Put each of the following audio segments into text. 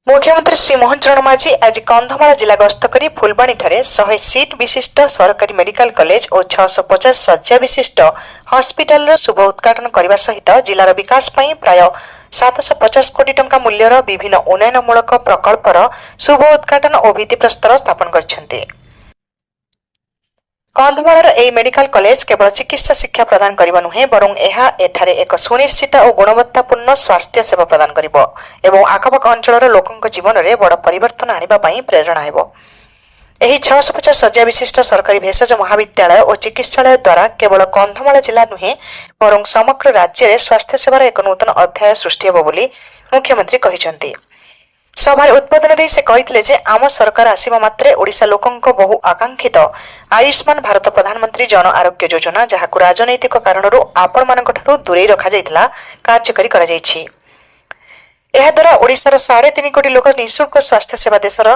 मुख्यमंत्री श्री मोहन चरण माझी आज कंधमाल जिला गस्त कर फुलबाणी 100 सीट विशिष्ट सरकारी मेडिकल कॉलेज और 650 शज्या विशिष्ट हॉस्पिटल शुभ उद्घाटन करने सहित जिलार विकास प्राय 750 कोटी टंका मूल्यर विभिन्न उन्नयनमूलक प्रकल्पर शुभ उद्घाटन और भित्तिप्रस्तर स्थापन कर कंधमाल मेडिकल कॉलेज केवल चिकित्सा शिक्षा प्रदान करने नुहे बरं एठारे एक सुनिश्चित और गुणवत्तापूर्ण स्वास्थ्य सेवा प्रदान करिबो एवं आखपाख अंचल लोकों जीवन में बड़ परिवर्तन आने प्रेरणा हेबो। एही 650 शज्या विशिष्ट सरकारी भेषज महाविद्यालय और चिकित्सालय द्वारा केवल कंधमाल जिला नुहे बरं समग्र राज्य में स्वास्थ्य सेवार एक नूतन अध्याय सृष्टि हेबो बोली मुख्यमंत्री कहिसेंती। सभार उद्बोधन दे से कहिथिले जे आम सरकार आसीबा मात्रे ओडिशा लोकंको बहु आकांक्षित आयुष्मान भारत प्रधानमंत्री जन आरोग्य योजना जहाकु राजनैतिक कारणरू आपण मानकठारु दूरे रखा जाइतला कार्यकारी करा जाइछि। एहा द्वारा ओडिशार 3.5 कोटी लोक निःशुल्क स्वास्थ्य सेवा देशर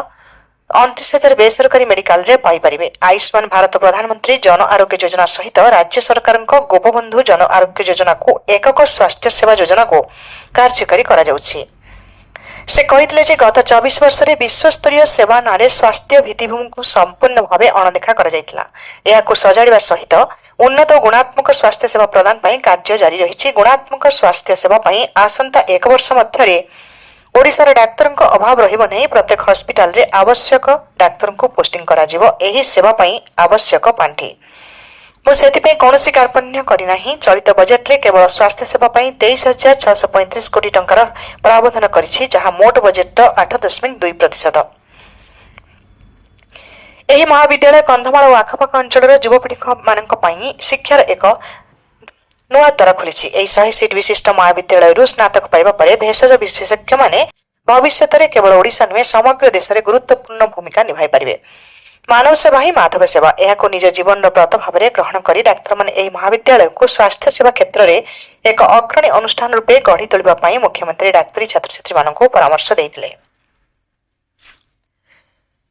29,000 बेसरकारी मेडिकल रे पाई परिबे। आयुष्मान भारत प्रधानमंत्री जन आरोग्य योजना सहित राज्य सरकारक गोपबंधु जन आरोग्य योजना को एकक स्वास्थ्य सेवा योजना को कार्यकारी करा जाउछि। से कहिथिले जे गत 24 वर्ष रे विश्वस्तरीय सेवा नारे स्वास्थ्य भित्तिभूमि को संपूर्ण भावे अणदेखा करा जाइतला। एहाकु सजाड़िबा सहित उन्नत और गुणात्मक स्वास्थ्य सेवा प्रदान पई कार्य जारी रहिछि। गुणात्मक स्वास्थ्य सेवा पई आसंता 1 वर्ष मध्यरे ओडिशार डाक्तरक अभाव रहिबो नै। प्रत्येक हॉस्पिटल रे आवश्यक डाक्तरक पोस्टिंग करा जिवो। एही सेवा पई आवश्यक पांठी कौन कार्पण्य करना। चलित बजेट रे केवल स्वास्थ्य सेवा 23,635 कोटी टंकार प्रावधान करिछि जहां मोट बजेट 8.2%। एही महाविद्यालय कंधमाल और आखपाख अंचल युवपीढ़ी मानक पई शिक्षार एक नुआ द्वार खोली। 100 सीट विशिष्ट महाविद्यालय स्नातक पाइबा परे भेषज विशेषज्ञ माने भविष्य में केवल ओडिशा नुहे समग्र देश में गुरुत्वपूर्ण भूमिका निभाई पारिबे। मानव सेवा ही माधव सेवा यह निज जीवन व्रत भाव में ग्रहण कर डाक्तर मैंने महाविद्यालय को स्वास्थ्य सेवा क्षेत्र में एक अग्रणी अनुष्ठान रूपे गढ़ी तोलिबा मुख्यमंत्री डाक्तरी छात्र छात्री मानक परामर्श देइतिले।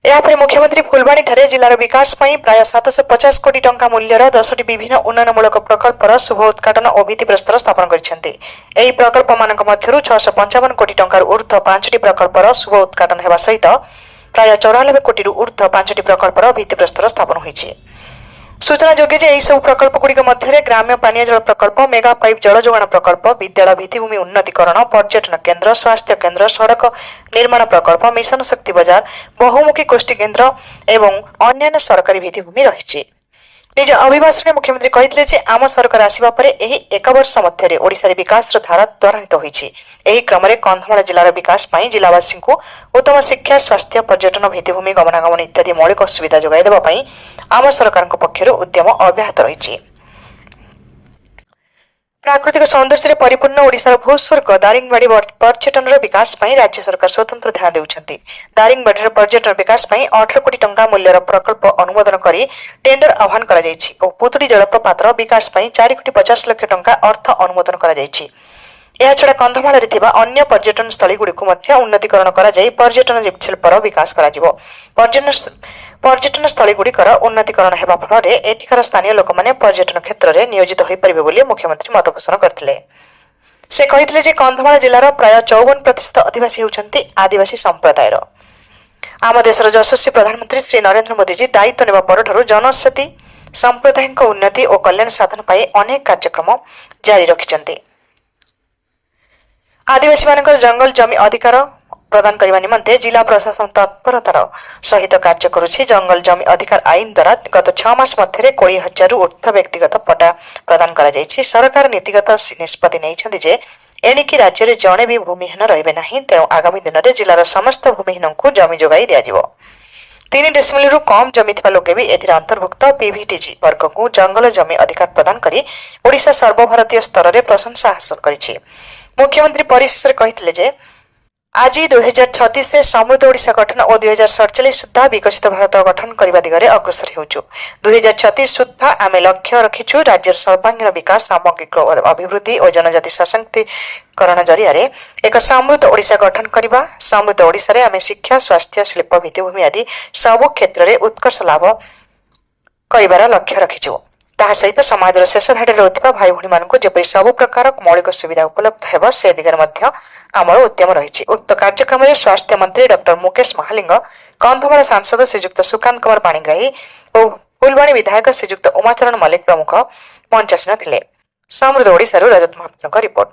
यापर मुख्यमंत्री फुलबाणी जिलार विकास प्राय 750 कोटी टंका मूल्यर 10टी विभिन्न उन्नयनमूलक प्रकल्पर शुभ उद्घाटन और भित्तिप्रस्तर स्थापन करिसेंती। एही प्रकल्प मानक मध्यरु 655 कोटी टंकार ऊर्ध्व 5टी प्रकल्पर शुभ उद्घाटन हेबा सहित प्राय 94 कोटी ऊर्ध्व 5टी प्रकल्पर भित्तिप्रस्तर स्थापन होइछि। सूचना योग्य जे सब प्रकल्प गुड़िक मध्य ग्राम्य पानीय जल प्रकल्प, मेगा पाइप जल जोगाण प्रकल्प, विद्यालय भित्तिभूमि उन्नतीकरण, पर्यटन केन्द्र, स्वास्थ्य केन्द्र, सड़क निर्माण प्रकल्प, मिशन शक्ति बजार, बहुमुखी गोष्ठी केन्द्र एवं अन्य सरकारी भित्तिभूमि रही। निज अभिभाषण में मुख्यमंत्री कहिथिले जे आम सरकार आसिबा परे एही 1 वर्ष मध्य ओडिशा रे विकास धारा त्वरान्वित होइछि। एही क्रम में कंधमाल जिलार विकास पई जिलावासी को उत्तम शिक्षा, स्वास्थ्य, पर्यटन भित्तिभूमि, गमनागमन इत्यादि मौलिक सुविधा जोगाई देबा पई आम सरकार पक्षरु उद्यम अब्याहत रहिछि। प्राकृतिक सौंदर्य परिपूर्ण ओडिशार भूस्वर्ग दारिंगबाड़ी पर्यटन विकास पई राज्य सरकार स्वतंत्र ध्यान देउछन्ति। दारिंगबाड़ी पर्यटन विकास पई 18 कोटी टंका मूल्यर प्रकल्प अनुमोदन करी टेंडर आह्वान करा जायछि और पुतुड़ी जलप्रपातर विकास पई 4 कोटी 50 लाख टंका अर्थ अनुमोदन करा जायछि। एहा छडा कंधमाल रे थिबा अन्य पर्यटन स्थली गुडीको मध्य उन्नतीकरण करा जाय पर्यटन शिल्पर विकास करा जिवो। पर्यटन स्थली गुड़िकर उन्नतीकरण हेबा फल एठिकार स्थानीय लोक माने पर्यटन क्षेत्र में नियोजित हो पारिबे बोली मुख्यमंत्री मत पोषण करथिले। से कहिथिले जे कंधमाल जिलार प्राय 54% अधिवासी होउछन्ति आदिवासी संप्रदायर। आम देशर यशस्वी प्रधानमंत्री श्री नरेंद्र मोदी जी दायित्व नेबा परठारु जनजाति संप्रदायक उन्नति और कल्याण साधन पाई अनेक कार्यक्रम जारी रखिछन्ति। आदिवासी मानकर जंगल जमी अधिकार प्रदान करने निमंते जिला प्रशासन तत्परतार सहित कार्य करुछि। जंगल जमी अधिकार आईन द्वारा गत 6 मास मध्य 20,000 रु ऊर्ध्व व्यक्तिगत पट्टा प्रदान करा जायछि। सरकार नीतिगत निष्पत्ति नेइछन्ति जे एणिकी राज्य में जड़े भी भूमिहीन रहिबे नाही। तेणु आगामी दिन में जिलार समस्त भूमिहीन को जमी जोगाई दियाजिवो। 3 डेसिमिल रु कम जमी थिबा लोके भी एथिर अंतर्भुक्त पीवीटीजी वर्ग को जंगल जमी अधिकार प्रदान करी ओडिशा सर्वभारतीय स्तर में प्रशंसा हासिल करिछि। मुख्यमंत्री परिशेष कहिथिले जे आज 2036 रे समृद्ध ओडिशा गठन और 2047 सुधा विकसित भारत गठन करने दिगरे अग्रसर होउछु। 2036 सुधा आमे लक्ष्य रखिछु राज्यर सर्वांगीण विकास, सामग्रिक अभिवृद्धि और जनजाति सशक्तिकरण जरिया एक समृद्ध ओडिशा गठन करबा। समृद्ध ओडिशा रे आमे शिक्षा, स्वास्थ्य, शिल्प, भित्तिभूमि आदि सब क्षेत्र में उत्कर्ष लाभ करिबार लक्ष्य रखिछु। ତାହା ସହିତ ସମାଜର ଶେଷ ଧାଡ଼ିରେ ରହୁଥିବା ଭାଇ ଭଉଣୀମାନଙ୍କୁ ଯେପରି ସବୁ ପ୍ରକାର ମୌଳିକ ସୁବିଧା ଉପଲବ୍ଧ ହେବ ସେ ଦିଗରେ ମଧ୍ୟ ଆମର ଉଦ୍ୟମ ରହିଛି। ଉକ୍ତ କାର୍ଯ୍ୟକ୍ରମରେ ସ୍ୱାସ୍ଥ୍ୟ ମନ୍ତ୍ରୀ ଡକ୍ଟର ମୁକେଶ ମହାଲିଙ୍ଗ, କନ୍ଧମାଳ ସାଂସଦ ଶ୍ରୀଯୁକ୍ତ ସୁକାନ୍ତ କୁମାର ପାଣିଗ୍ରାହୀ ଓ ଫୁଲବାଣୀ ବିଧାୟକ ଶ୍ରୀଯୁକ୍ତ ଉମାଚରଣ ମଲ୍ଲିକ ପ୍ରମୁଖ ମଞ୍ଚାସୀନ ଥିଲେ। ସମୃଦ୍ଧ ଓଡ଼ିଶାରୁ ରଜତ ମହାପାତ୍ରଙ୍କ ରିପୋର୍ଟ।